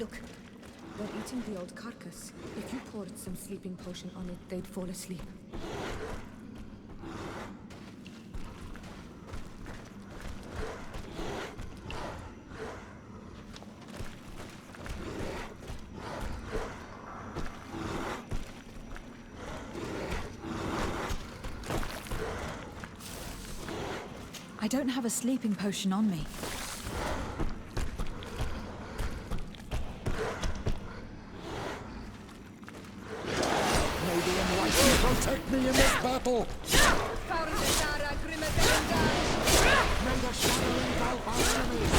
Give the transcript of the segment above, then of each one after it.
Look, they're eating the old carcass. If you poured some sleeping potion on it, they'd fall asleep. I don't have a sleeping potion on me. May the enlightened protect me in this battle! May the shadow engulf our enemies!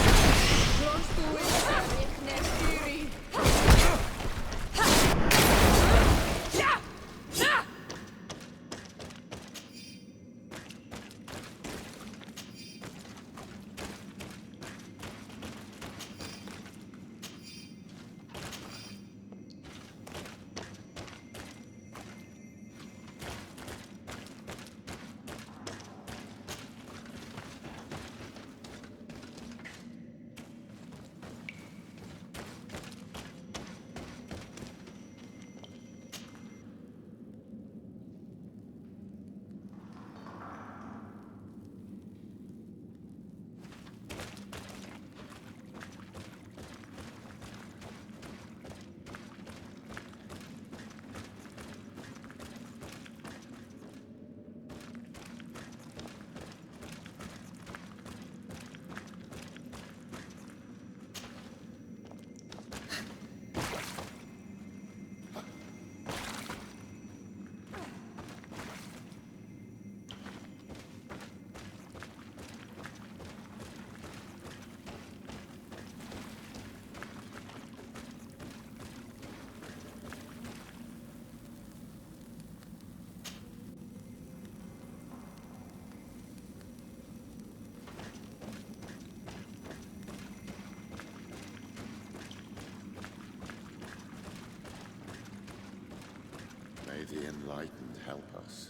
May the enlightened help us.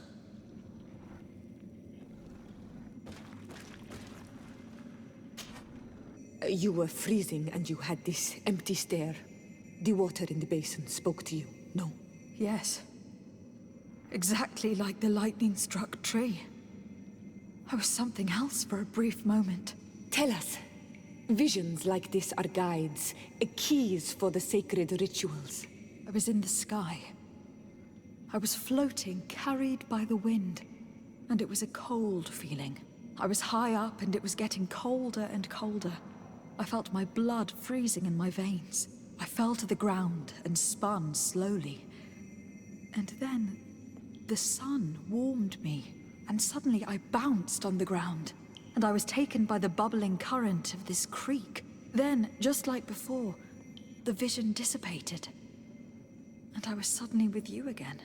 You were freezing and you had this empty stare. The water in the basin spoke to you, no? Yes. Exactly like the lightning-struck tree. I was something else for a brief moment. Tell us. Visions like this are guides, keys for the sacred rituals. I was in the sky. I was floating, carried by the wind. And it was a cold feeling. I was high up and it was getting colder and colder. I felt my blood freezing in my veins. I fell to the ground and spun slowly. And then, the sun warmed me, and suddenly I bounced on the ground. And I was taken by the bubbling current of this creek. Then, just like before, the vision dissipated. And I was suddenly with you again.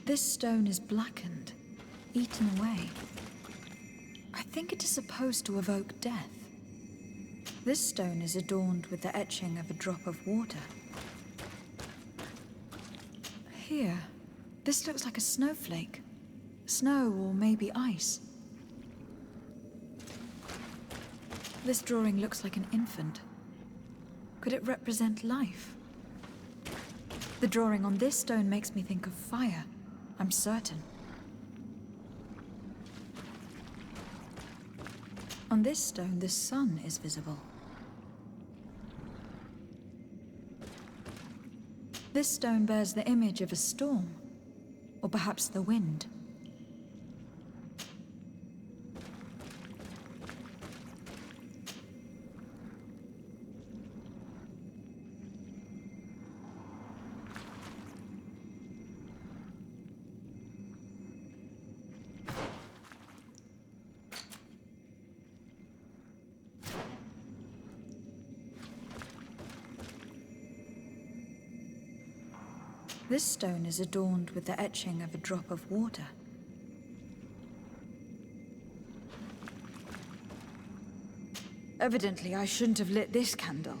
This stone is blackened, eaten away. I think it is supposed to evoke death. This stone is adorned with the etching of a drop of water. Here, this looks like a snowflake. Snow or maybe ice. This drawing looks like an infant. Could it represent life? The drawing on this stone makes me think of fire. I'm certain. On this stone, the sun is visible. This stone bears the image of a storm, or perhaps the wind. This stone is adorned with the etching of a drop of water. Evidently, I shouldn't have lit this candle.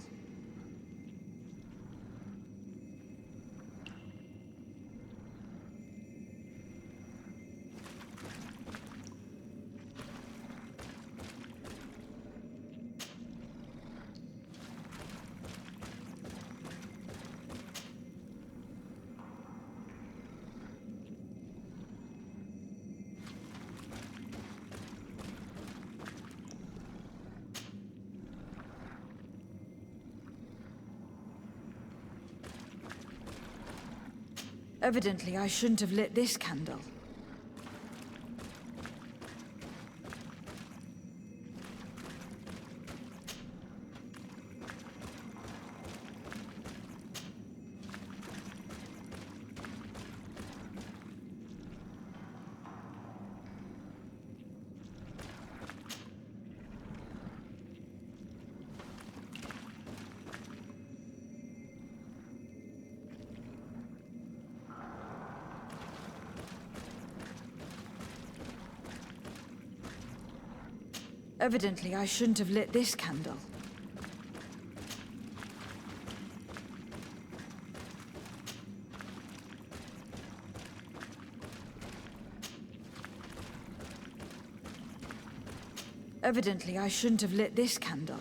Evidently, I shouldn't have lit this candle. Evidently, I shouldn't have lit this candle. Evidently, I shouldn't have lit this candle.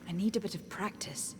I need a bit of practice.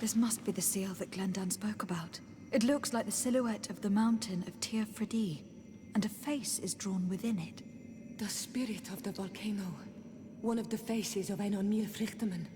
This must be the seal that Glendan spoke about. It looks like the silhouette of the mountain of Tir Fredi, and a face is drawn within it. The spirit of the volcano. One of the faces of een onmir vluchteling.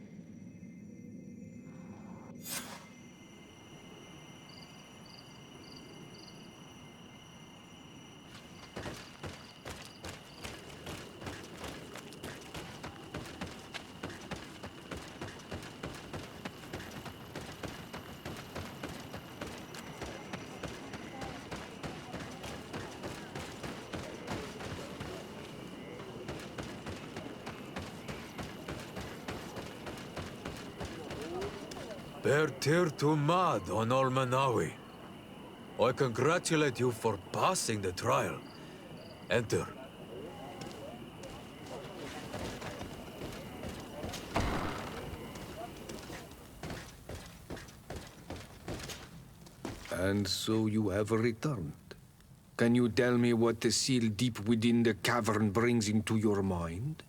Bertir to Mad on Olmanawi. I congratulate you for passing the trial. Enter. And so you have returned. Can you tell me what the seal deep within the cavern brings into your mind?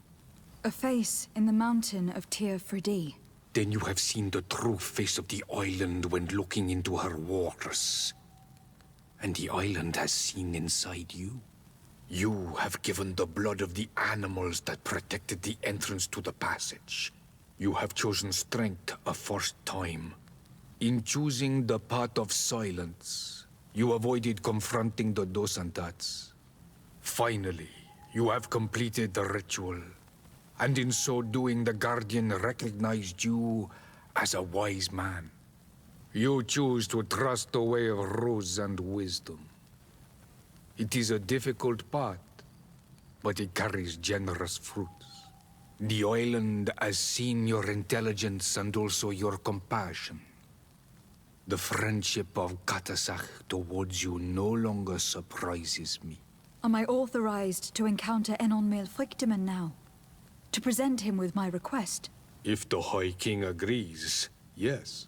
A face in the mountain of Tir Fredi. Then you have seen the true face of the island when looking into her waters. And the island has seen inside you. You have given the blood of the animals that protected the entrance to the passage. You have chosen strength a first time. In choosing the path of silence, you avoided confronting the dos and tats. Finally, you have completed the ritual. And in so doing, the Guardian recognized you as a wise man. You choose to trust the way of rules and wisdom. It is a difficult path, but it carries generous fruits. The island has seen your intelligence and also your compassion. The friendship of Katasach towards you no longer surprises me. Am I authorized to encounter Enon Melfrichteman now? To present him with my request? If the High King agrees, yes.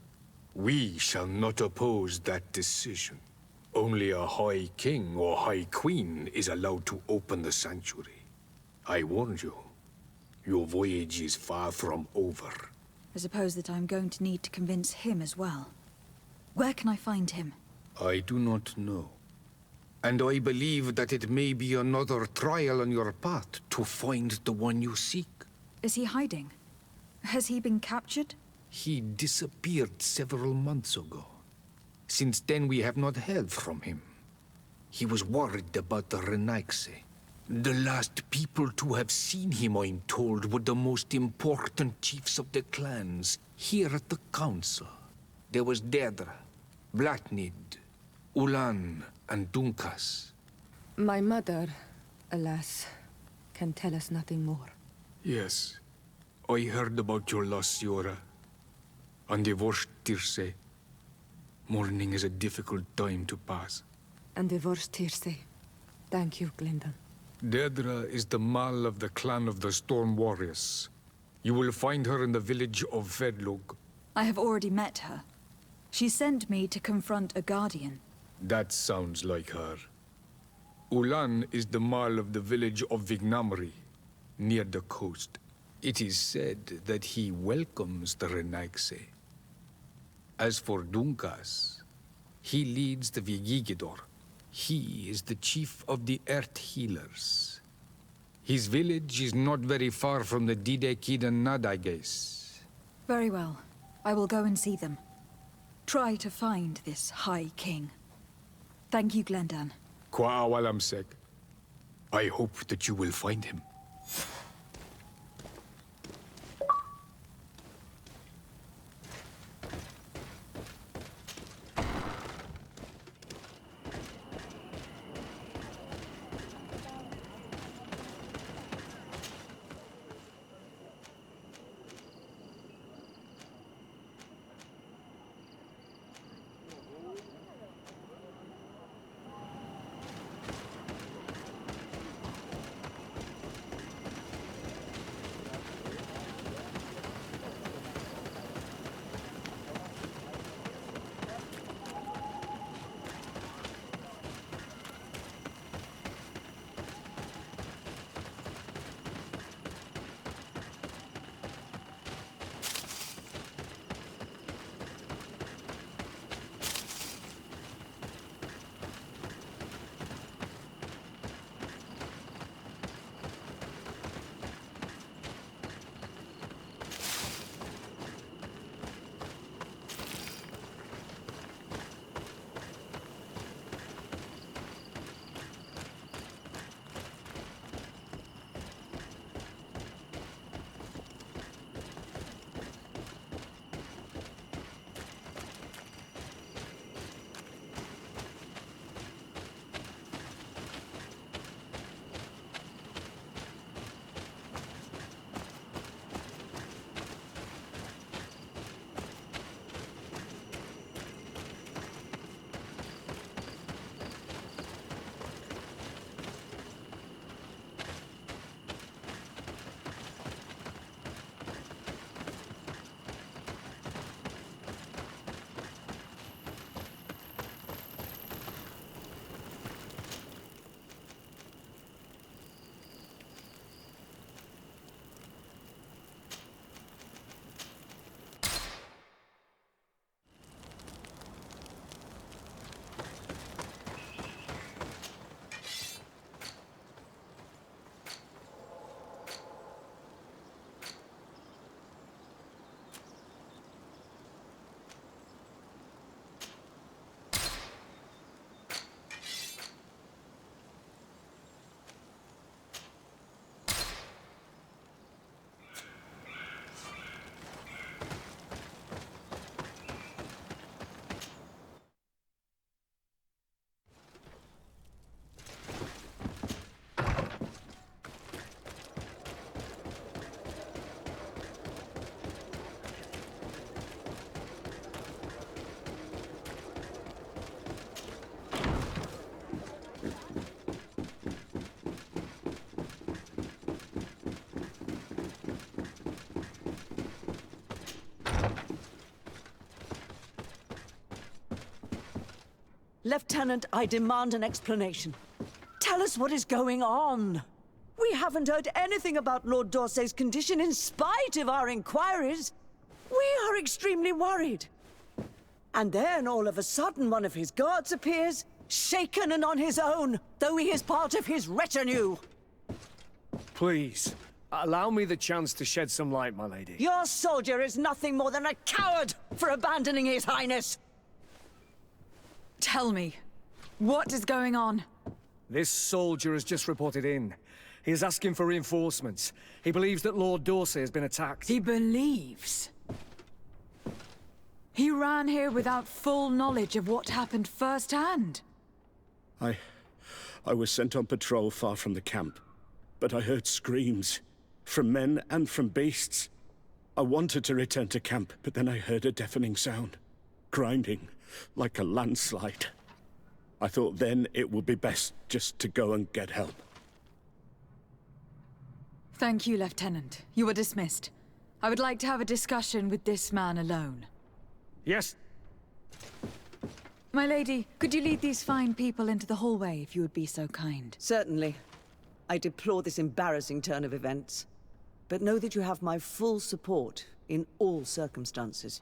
We shall not oppose that decision. Only a High King or High Queen is allowed to open the sanctuary. I warned you. Your voyage is far from over. I suppose that I'm going to need to convince him as well. Where can I find him? I do not know. And I believe that it may be another trial on your path to find the one you seek. Is he hiding? Has he been captured? He disappeared several months ago. Since then we have not heard from him. He was worried about the Renaigse. The last people to have seen him, I'm told, were the most important chiefs of the clans here at the council. There was Deirdre, Blatnid, Ulan, and Dunkas. My mother, alas, can tell us nothing more. Yes, I heard about your loss, Yora. And divorced Tirce. Mourning is a difficult time to pass. And divorced Tirce. Thank you, Glendan. Deirdre is the Mal of the clan of the Storm Warriors. You will find her in the village of Vedlug. I have already met her. She sent me to confront a Guardian. That sounds like her. Ulan is the Mal of the village of Vignamri, near the coast. It is said that he welcomes the Renaigse. As for Dunkas, he leads the Vigigidor. He is the chief of the Earth Healers. His village is not very far from the Didekid and Nadages. Very well. I will go and see them. Try to find this High King. Thank you, Glendan. Kwa'awalamsek. I hope that you will find him. Lieutenant, I demand an explanation. Tell us what is going on. We haven't heard anything about Lord D'Orsay's condition in spite of our inquiries. We are extremely worried. And then all of a sudden one of his guards appears, shaken and on his own, though he is part of his retinue. Please, allow me the chance to shed some light, my lady. Your soldier is nothing more than a coward for abandoning his highness. Tell me, what is going on? This soldier has just reported in. He is asking for reinforcements. He believes that Lord D'Orsay has been attacked. He believes? He ran here without full knowledge of what happened firsthand. I was sent on patrol far from the camp, but I heard screams, from men and from beasts. I wanted to return to camp, but then I heard a deafening sound, grinding, like a landslide. I thought then it would be best just to go and get help. Thank you, Lieutenant. You are dismissed. I would like to have a discussion with this man alone. Yes. My lady, could you lead these fine people into the hallway if you would be so kind? Certainly. I deplore this embarrassing turn of events. But know that you have my full support in all circumstances.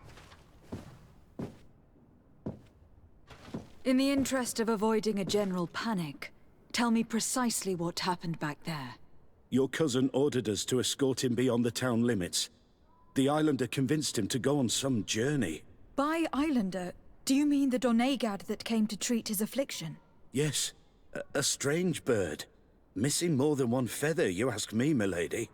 In the interest of avoiding a general panic, tell me precisely what happened back there. Your cousin ordered us to escort him beyond the town limits. The islander convinced him to go on some journey. By islander, do you mean the Donegad that came to treat his affliction? Yes, a strange bird. Missing more than one feather, you ask me, milady.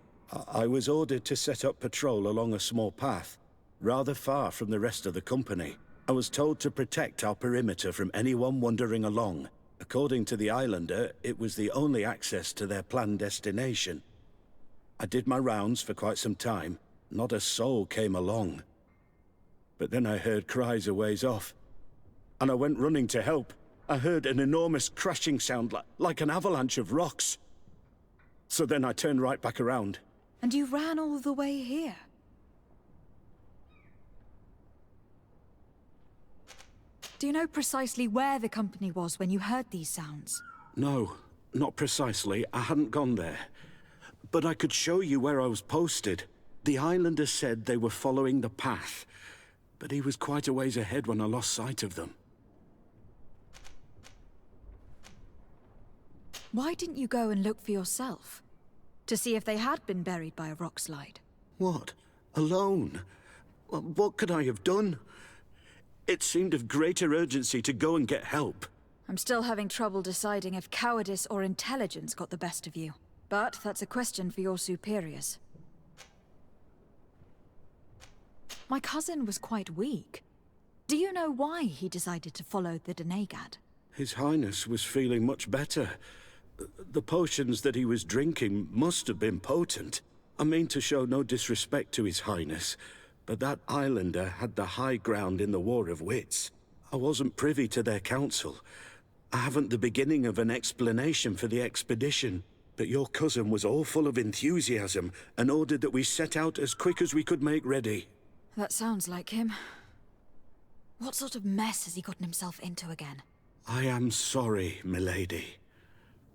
I was ordered to set up patrol along a small path, rather far from the rest of the company. I was told to protect our perimeter from anyone wandering along. According to the islander, it was the only access to their planned destination. I did my rounds for quite some time. Not a soul came along. But then I heard cries a ways off, and I went running to help. I heard an enormous crashing sound like an avalanche of rocks. So then I turned right back around. And you ran all the way here? Do you know precisely where the company was when you heard these sounds? No, not precisely. I hadn't gone there. But I could show you where I was posted. The islander said they were following the path, but he was quite a ways ahead when I lost sight of them. Why didn't you go and look for yourself? To see if they had been buried by a rock slide? What? Alone? What could I have done? It seemed of greater urgency to go and get help. I'm still having trouble deciding if cowardice or intelligence got the best of you. But that's a question for your superiors. My cousin was quite weak. Do you know why he decided to follow the Donegad? His Highness was feeling much better. The potions that he was drinking must have been potent. I mean to show no disrespect to His Highness, but that islander had the high ground in the War of Wits. I wasn't privy to their counsel. I haven't the beginning of an explanation for the expedition, but your cousin was all full of enthusiasm and ordered that we set out as quick as we could make ready. That sounds like him. What sort of mess has he gotten himself into again? I am sorry, milady,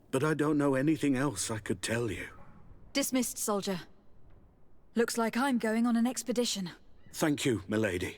but I don't know anything else I could tell you. Dismissed, soldier. Looks like I'm going on an expedition. Thank you, milady.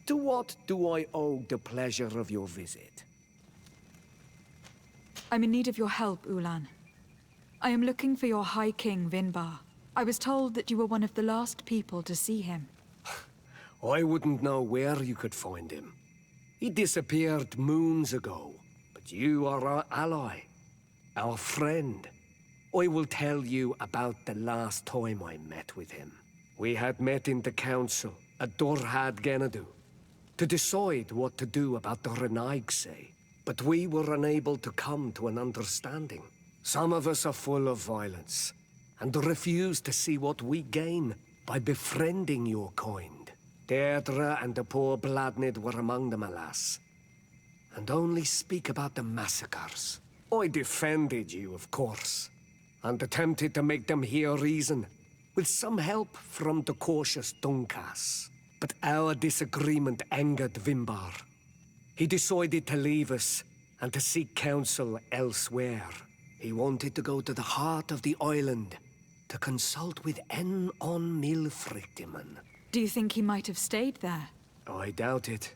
To what do I owe the pleasure of your visit? I'm in need of your help, Ulan. I am looking for your High King, Vinbar. I was told that you were one of the last people to see him. I wouldn't know where you could find him. He disappeared moons ago, but you are our ally, our friend. I will tell you about the last time I met with him. We had met in the council at Dorhad Genadu to decide what to do about the Renaigse, but we were unable to come to an understanding. Some of us are full of violence, and refuse to see what we gain by befriending your kind. Deirdre and the poor Bladnid were among them, alas, and only speak about the massacres. I defended you, of course, and attempted to make them hear reason, with some help from the cautious Dunkas. But our disagreement angered Vimbar. He decided to leave us and to seek counsel elsewhere. He wanted to go to the heart of the island to consult with En on Milfrictiman. Do you think he might have stayed there? I doubt it.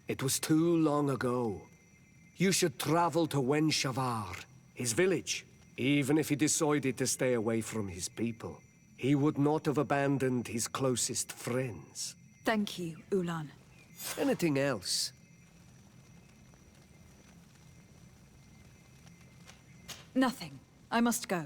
It was too long ago. You should travel to Wenshavar, his village. Even if he decided to stay away from his people, he would not have abandoned his closest friends. Thank you, Ulan. Anything else? Nothing. I must go.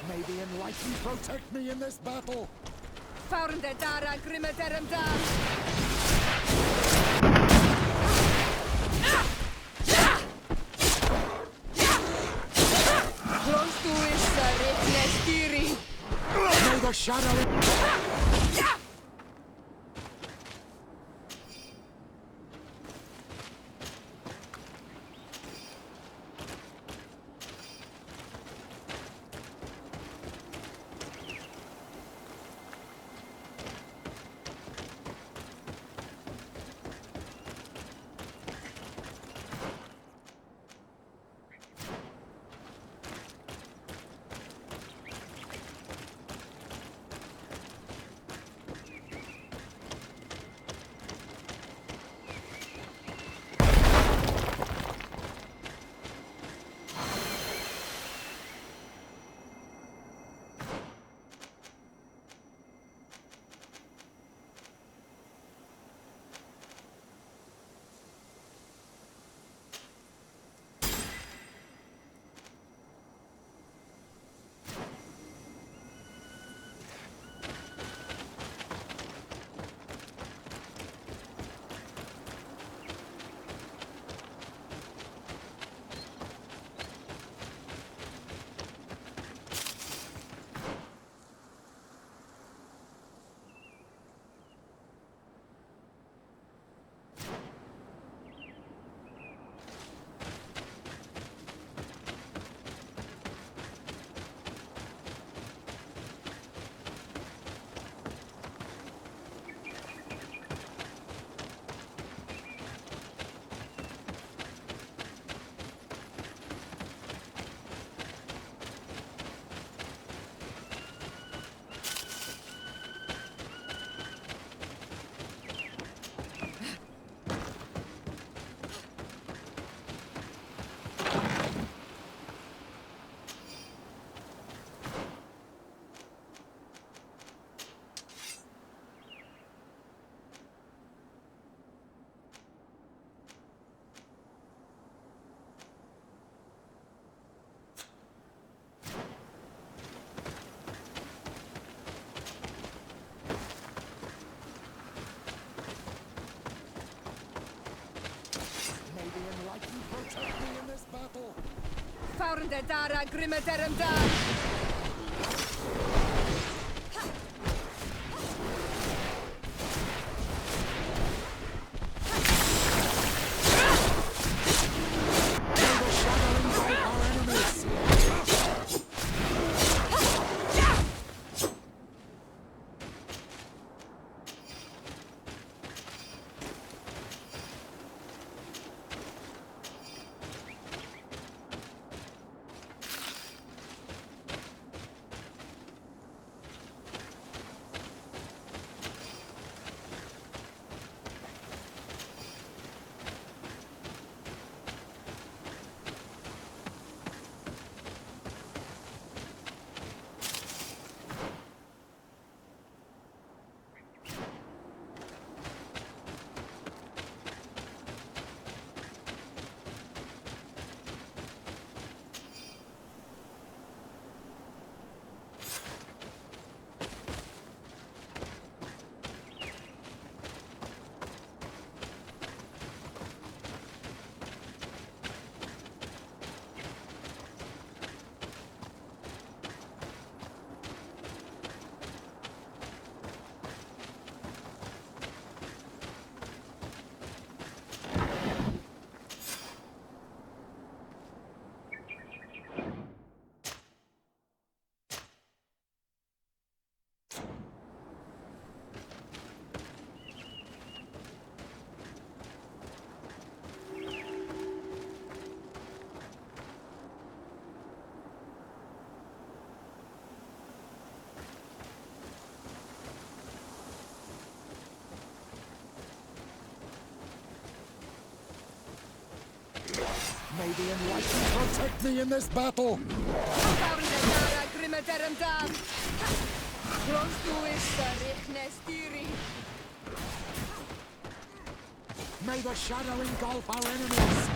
May the enlightened protect me in this battle! Faurnde dara grimmeterem dan! Close to is Ritnestiri! May the shadow... Apparende dara grimeterem dar. May the enlightened protect me in this battle! May the shadow engulf our enemies!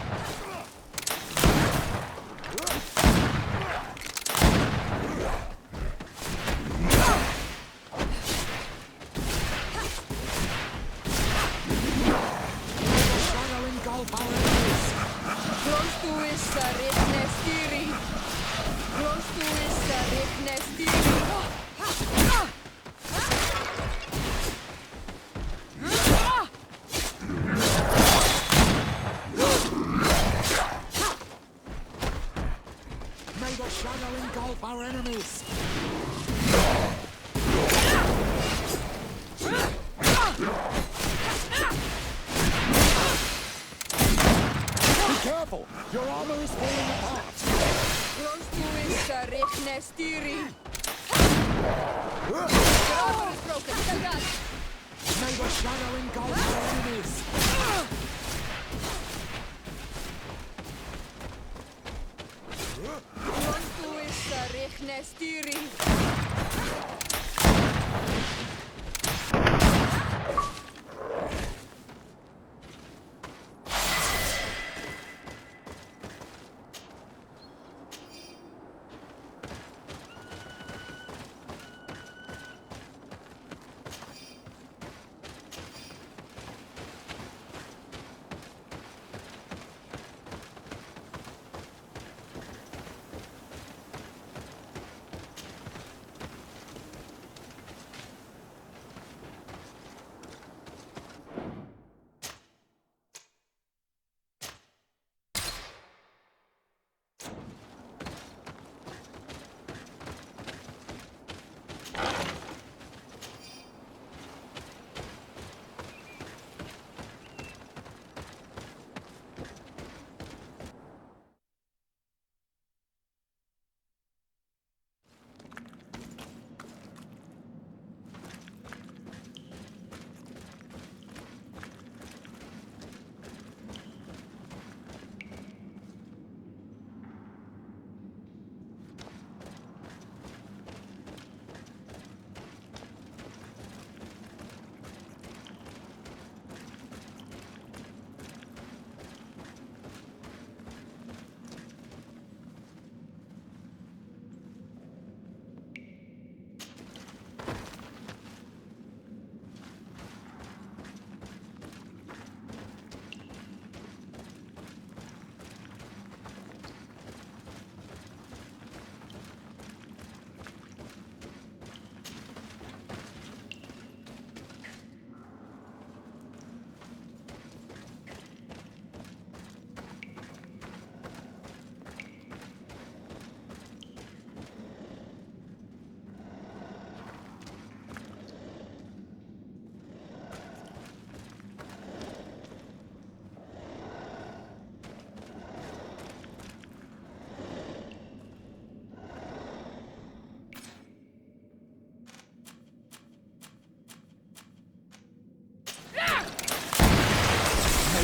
Our enemies! Be careful! Your armor is falling apart! May the shadow engulf our enemies!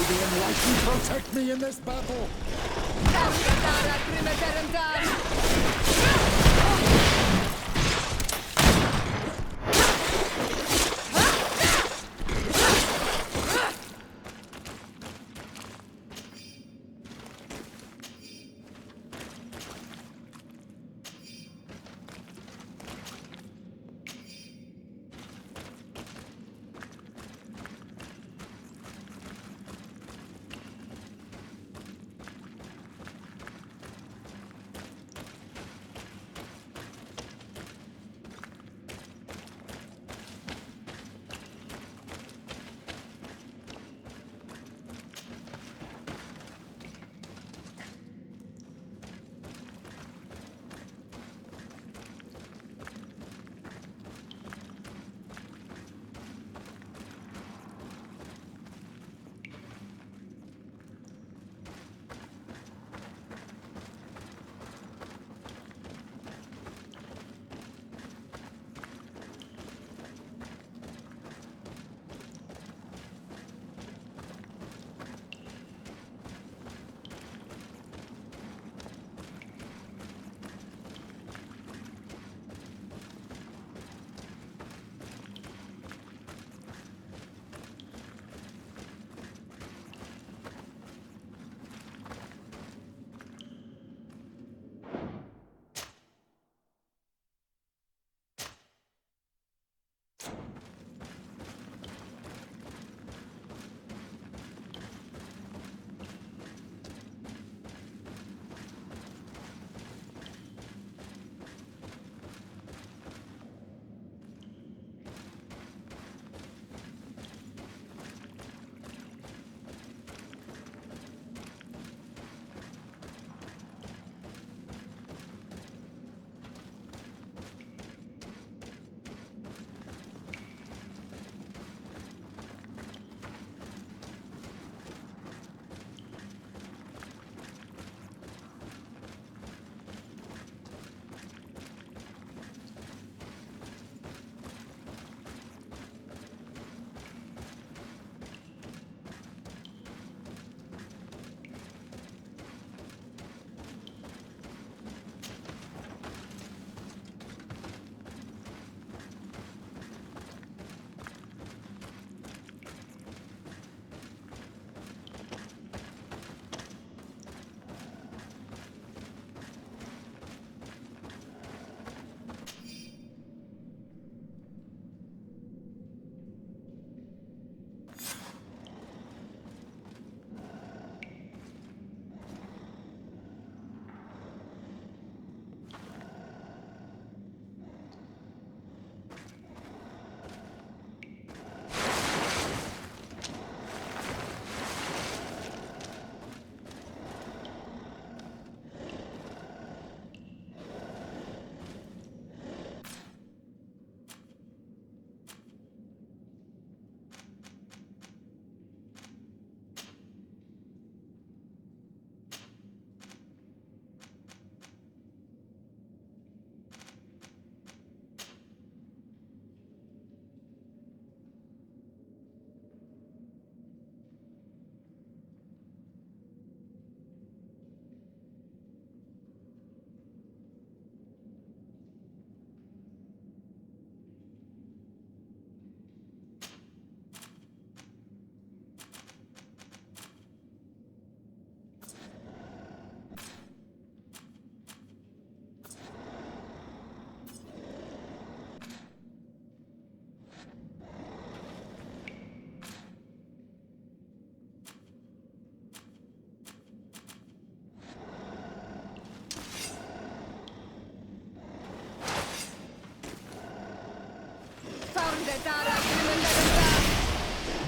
the enlightened protect me in this battle!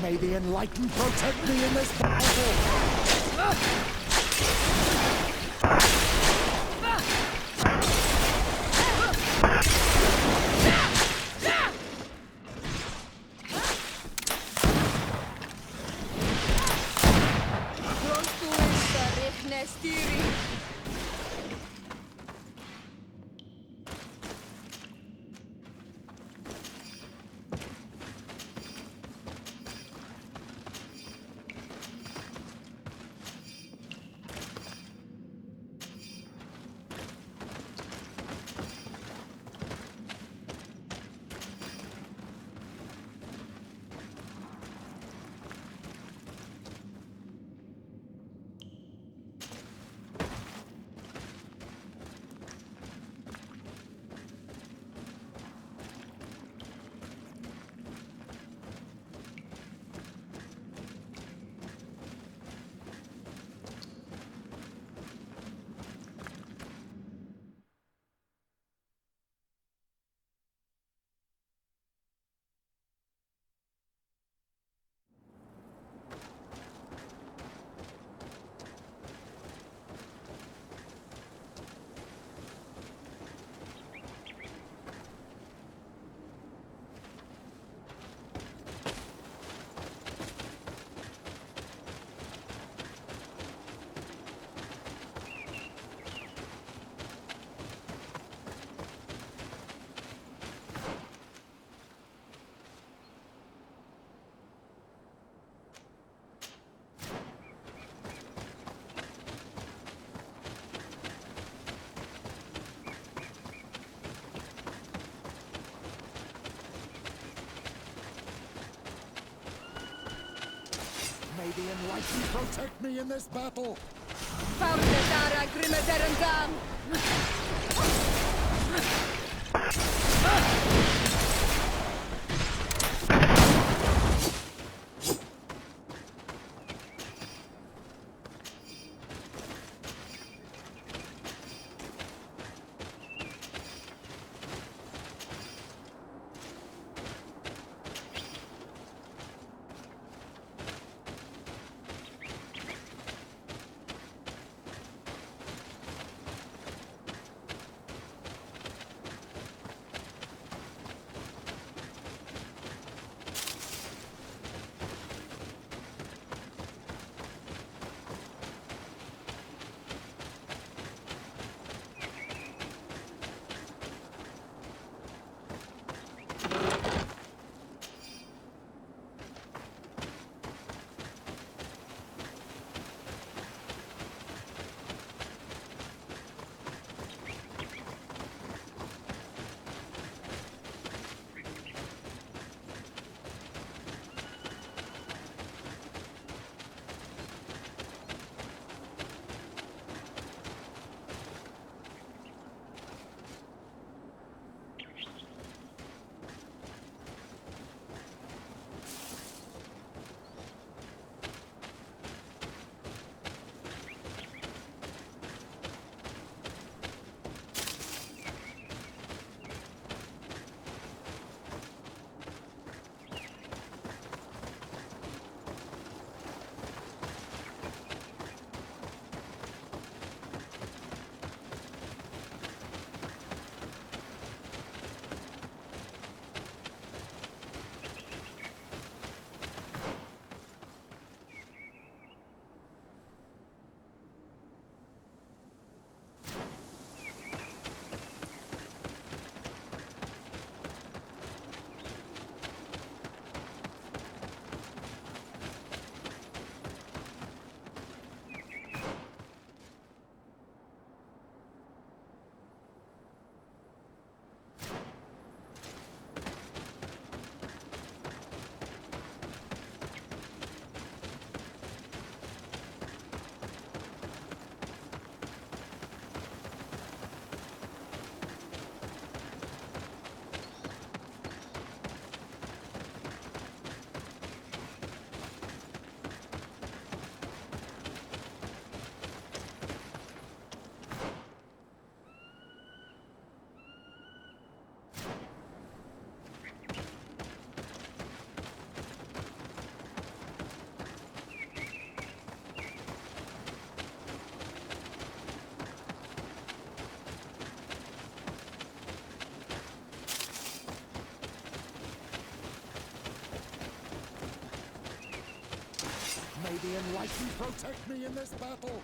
May the enlightened protect me in this battle! May the enlightened protect me in this battle. May the enlightened protect me in this battle.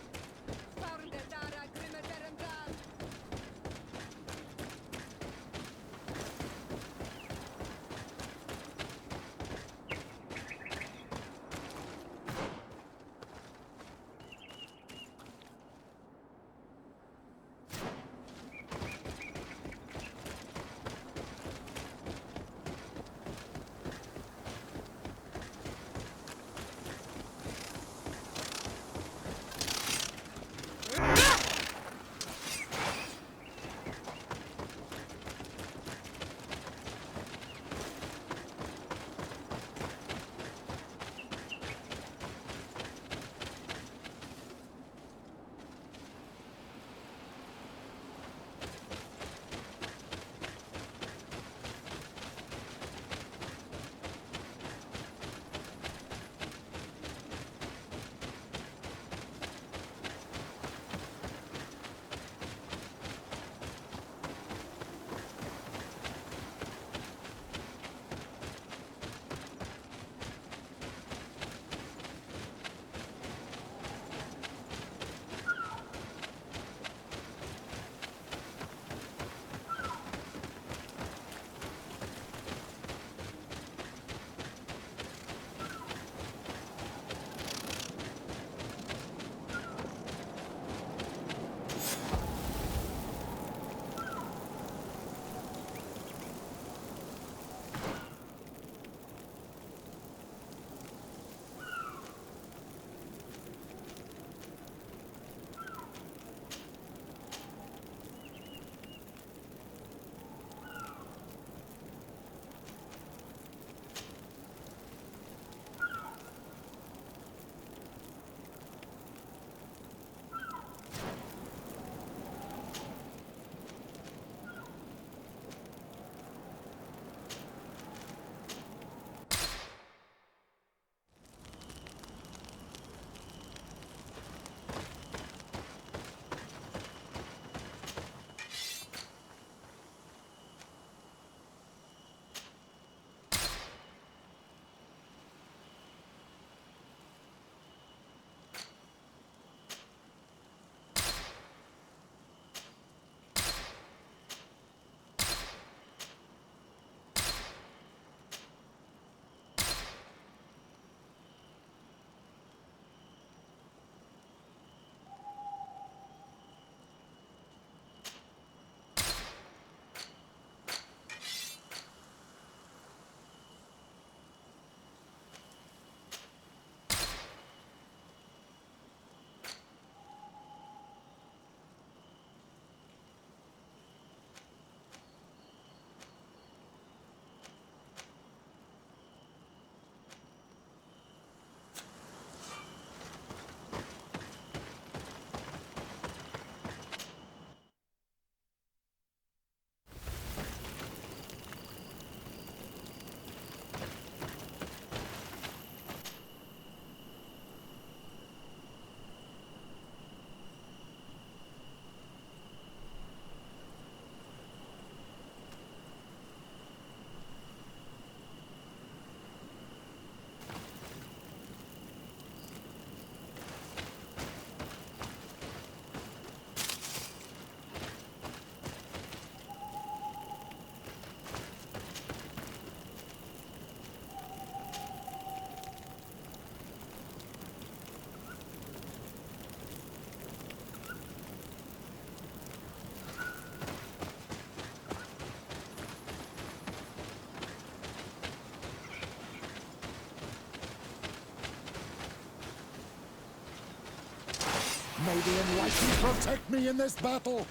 May the enlightened protect me in this battle!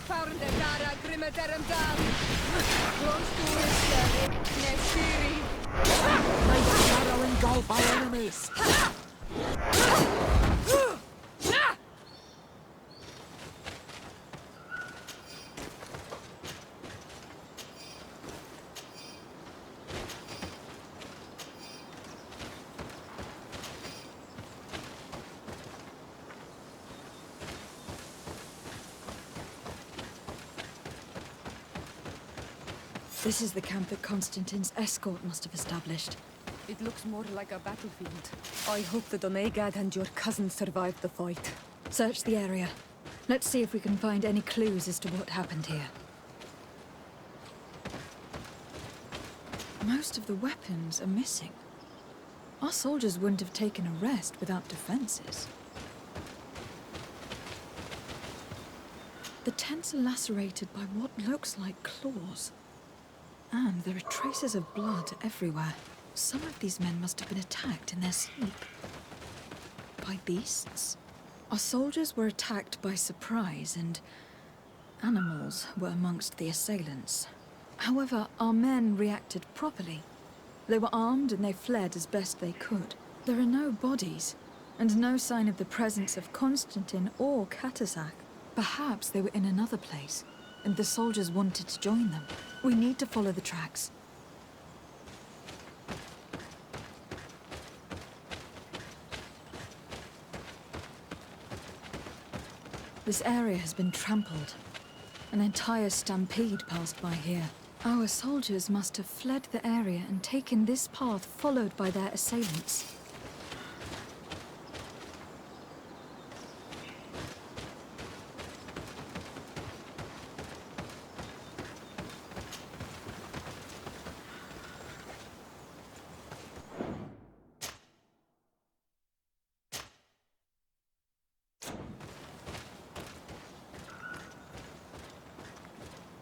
May the shadow engulf our enemies! This is the camp that Constantine's escort must have established. It looks more like a battlefield. I hope that Onegad and your cousin survived the fight. Search the area. Let's see if we can find any clues as to what happened here. Most of the weapons are missing. Our soldiers wouldn't have taken a rest without defenses. The tents are lacerated by what looks like claws. And there are traces of blood everywhere. Some of these men must have been attacked in their sleep. By beasts? Our soldiers were attacked by surprise, and animals were amongst the assailants. However, our men reacted properly. They were armed and they fled as best they could. There are no bodies, and no sign of the presence of Constantine or Katasak. Perhaps they were in another place, and the soldiers wanted to join them. We need to follow the tracks. This area has been trampled. An entire stampede passed by here. Our soldiers must have fled the area and taken this path followed by their assailants.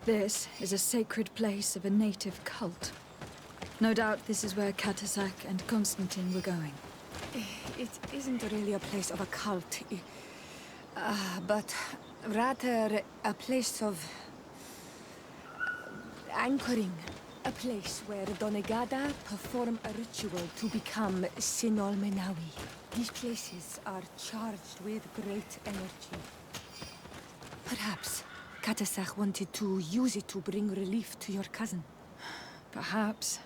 This is a sacred place of a native cult. No doubt this is where Katasak and Constantine were going. It isn't really a place of a cult, but rather a place of anchoring. A place where Donegada perform a ritual to become Sinolmenawi. These places are charged with great energy. Perhaps Katasak wanted to use it to bring relief to your cousin. Perhaps.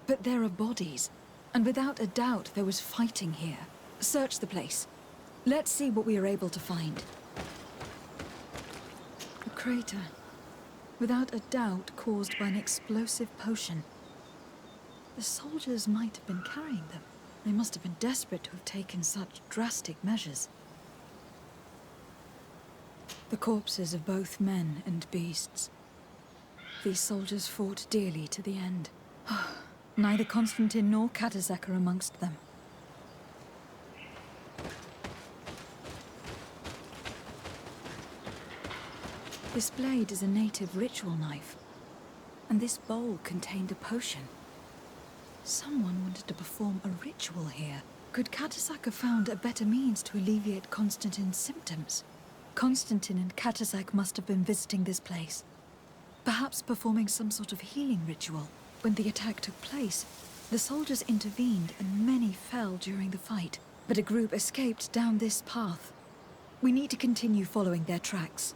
But there are bodies. And without a doubt, there was fighting here. Search the place. Let's see what we are able to find. A crater. Without a doubt, caused by an explosive potion. The soldiers might have been carrying them. They must have been desperate to have taken such drastic measures. The corpses of both men and beasts. These soldiers fought dearly to the end. Neither Constantine nor Katasak are amongst them. This blade is a native ritual knife, and this bowl contained a potion. Someone wanted to perform a ritual here. Could Katasak have found a better means to alleviate Constantine's symptoms? Constantine and Katasak must have been visiting this place. Perhaps performing some sort of healing ritual. When the attack took place, the soldiers intervened and many fell during the fight. But a group escaped down this path. We need to continue following their tracks.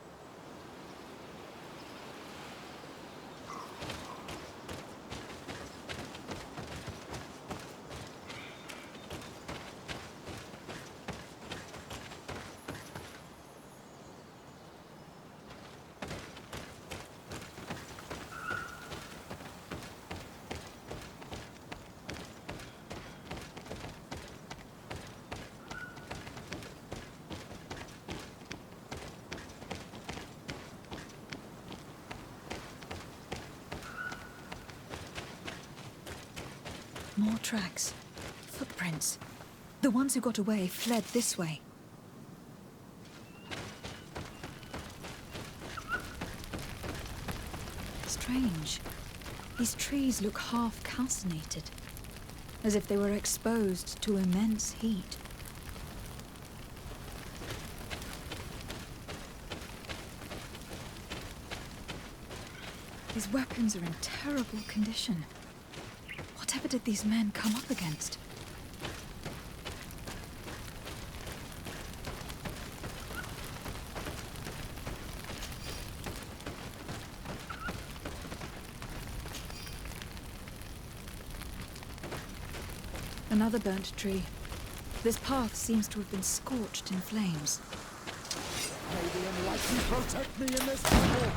More tracks. Footprints. The ones who got away fled this way. Strange. These trees look half calcinated, as if they were exposed to immense heat. These weapons are in terrible condition. Whatever did these men come up against? Another burnt tree. This path seems to have been scorched in flames. May the enlightened protect me in this battle!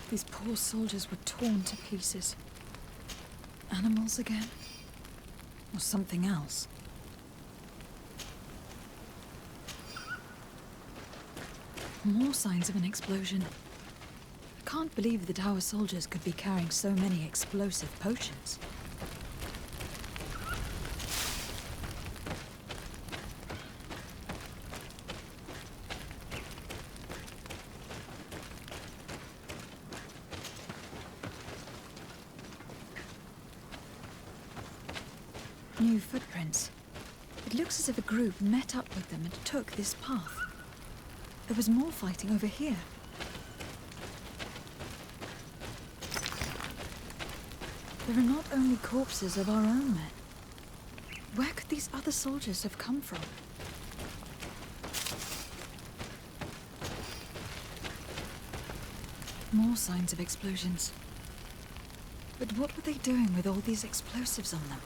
These poor soldiers were torn to pieces. Animals again? Or something else? More signs of an explosion. I can't believe that our soldiers could be carrying so many explosive potions. New footprints. It looks as if a group met up with them and took this path. There was more fighting over here. There are not only corpses of our own men. Where could these other soldiers have come from? More signs of explosions. But what were they doing with all these explosives on them?